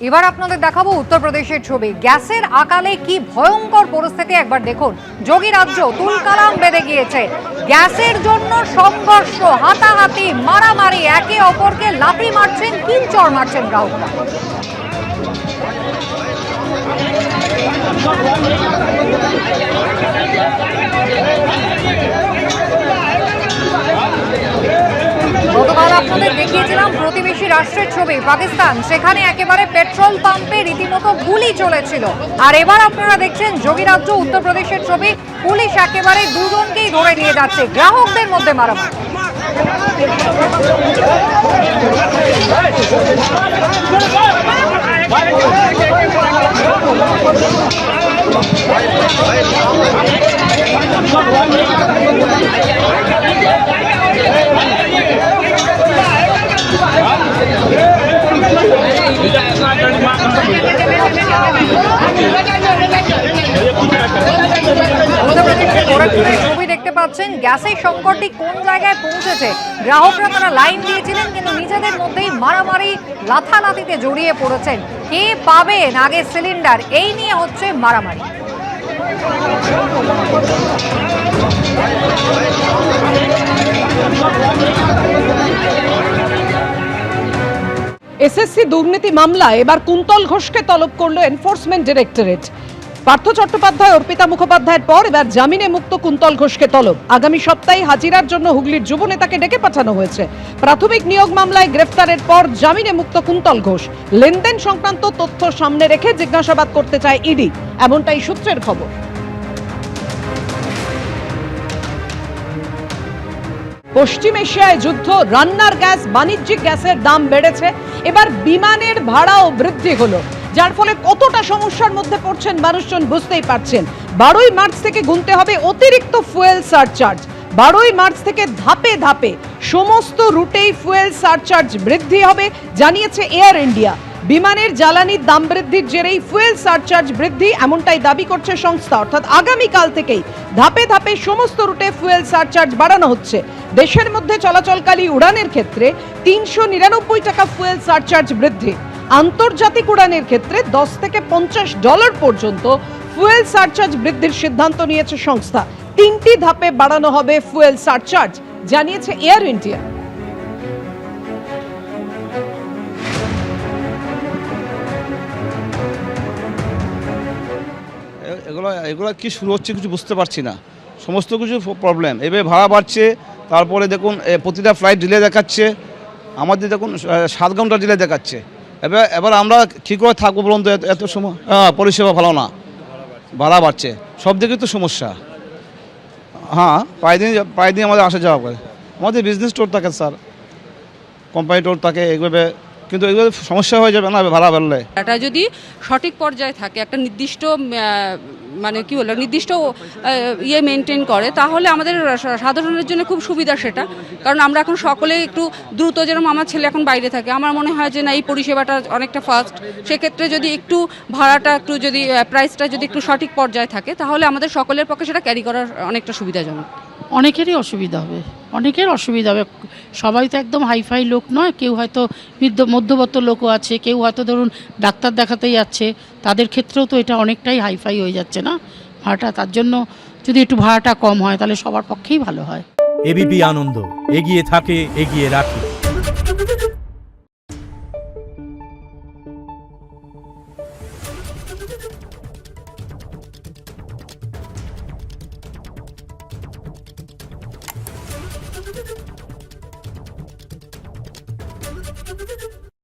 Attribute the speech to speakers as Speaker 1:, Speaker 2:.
Speaker 1: এবার আপনাদের দেখাবো উত্তরপ্রদেশের ছবি। গ্যাসের আকালে কি ভয়ঙ্কর পরিস্থিতি একবার দেখুন। যোগী রাজ্য তুলকালাম বেঁধে গিয়েছে। গ্যাসের জন্য সংঘর্ষ, হাতাহাতি, মারামারি, একে অপরকে লাথি মারছেন, কিলচড় মারছেন গ্রাহকরা। গতকাল আপনাদের দেখিয়েছিলাম প্রতিবেশী রাষ্ট্রের ছবি পাকিস্তান, সেখানে একেবারে পেট্রোল পাম্পে রীতিমতো গুলি চলেছিল। আর এবার আপনারা দেখছেন যোগী রাজ্য উত্তরপ্রদেশের ছবি। পুলিশ একেবারে দুজনকেই ধরে নিয়ে যাচ্ছে, গ্রাহকদের মধ্যে মারামারি। ছবি দেখতে পাচ্ছেন, গ্যাসের সংকটটি কোন জায়গায় পৌঁছেছে। গ্রাহকরা তারা লাইন দিয়েছিলেন, কিন্তু নিজেদের মধ্যেই মারামারি, লাথালাথিতে জড়িয়ে পড়েছেন। কে পাবেন আগে সিলিন্ডার, এই নিয়ে হচ্ছে মারামারি।
Speaker 2: এসএসসি দুর্নীতি মামলায় এবার কুন্তল ঘোষকে তলব করল এনফোর্সমেন্ট ডিরেক্টরেট। পার্থ চট্টোপাধ্যায়, অর্পিতা মুখোপাধ্যায়ের পর এবার জামিনে মুক্ত কুন্তল ঘোষকে তলব। আগামী সপ্তাহে হাজিরার জন্য হুগলির যুব নেতাকে ডেকে পাঠানো হয়েছে। প্রাথমিক নিয়োগ মামলায় গ্রেফতারের পর জামিনে মুক্ত কুন্তল ঘোষ। লেনদেন সংক্রান্ত তথ্য সামনে রেখে জিজ্ঞাসাবাদ করতে চায় ইডি, এমনটাই সূত্রের খবর। পশ্চিম এশিয়ায় যুদ্ধ, রান্নার গ্যাস, বাণিজ্যিক গ্যাসের দাম বেড়েছে, এবার বিমানের ভাড়াও বৃদ্ধি হলো, যার ফলে কতটা সমস্যার মধ্যে পড়ছেন মানুষজন বুঝতেই পারছেন। 12ই মার্চ থেকে গুনতে হবে অতিরিক্ত ফুয়েল সারচার্জ। 12ই মার্চ থেকে ধাপে ধাপে সমস্ত রুটেই ফুয়েল সারচার্জ বৃদ্ধি হবে, জানিয়েছে এয়ার ইন্ডিয়া। বিমানের জ্বালানির দাম বৃদ্ধির জেরেই ফুয়েল সারচার্জ বৃদ্ধি, এমনটাই দাবি করছে সংস্থা। অর্থাৎ আগামীকাল থেকেই ধাপে ধাপে সমস্ত রুটে ফুয়েল সারচার্জ বাড়ানো হচ্ছে। দেশের মধ্যে চলাচলকারী উড়ানের ক্ষেত্রে 399 টাকা ফুয়েল সারচার্জ বৃদ্ধি। আন্তর্জাতিক উড়ানের ক্ষেত্রে $10 থেকে $50 পর্যন্ত ফুয়েল সারচার্জ বৃদ্ধির সিদ্ধান্ত নিয়েছে সংস্থা। 3টি ধাপে বাড়ানো হবে ফুয়েল সারচার্জ, জানিয়েছে এয়ার ইন্ডিয়া।
Speaker 3: এগুলো কি শুরু হচ্ছে কিছু বুঝতে পারছি না। সমস্ত কিছু প্রবলেম, এবার ভাড়া বাড়ছে, তারপরে দেখুন প্রতিটা ফ্লাইট ডিলে দেখাচ্ছে, আমাদের দেখুন 7 ঘন্টা ডিলে দেখাচ্ছে। এবার আমরা কী করে থাকবো বলুন তো, এত সময় পরিষেবা ভালো না, ভাড়া বাড়ছে, সব দিকে তো সমস্যা। হ্যাঁ, প্রায় দিন আমাদের আসা যাওয়া করে, আমাদের বিজনেস টোর থাকে স্যার, কোম্পানি টোর থাকে, এগুলো কিন্তু এগুলো সমস্যা হয়ে যাবে না ভাড়া বাড়লে।
Speaker 4: এটা যদি সঠিক পর্যায়ে থাকে, একটা নির্দিষ্ট মানে কি বলে নির্দিষ্ট ইয়ে মেনটেন করে, তাহলে আমাদের সাধারণের জন্য খুব সুবিধা সেটা। কারণ আমরা এখন সকলে একটু দ্রুত, যেরকম আমার ছেলে এখন বাইরে থাকে, আমার মনে হয় যে না, এই পরিষেবাটা অনেকটা ফাস্ট। সেক্ষেত্রে যদি একটু ভাড়াটা একটু যদি প্রাইসটা যদি একটু সঠিক পর্যায়ে থাকে, তাহলে আমাদের সকলের পক্ষে সেটা ক্যারি করার অনেকটা সুবিধাজনক।
Speaker 5: অনেকেরই অসুবিধা হবে, অনেকের অসুবিধা হবে। সবাই তো একদম হাইফাই লোক নয়, কেউ হয়তো মধ্যবর্তী লোকও আছে, কেউ হয়তো ধরুন ডাক্তার দেখাতেই যাচ্ছে, তাদের ক্ষেত্রেও তো এটা অনেকটাই হাইফাই হয়ে যাচ্ছে না ভাড়াটা। তার জন্য যদি একটু ভাড়াটা কম হয় তাহলে সবার পক্ষেই ভালো হয়।
Speaker 6: এবিপি আনন্দ, এগিয়ে থাকে, এগিয়ে রাখে।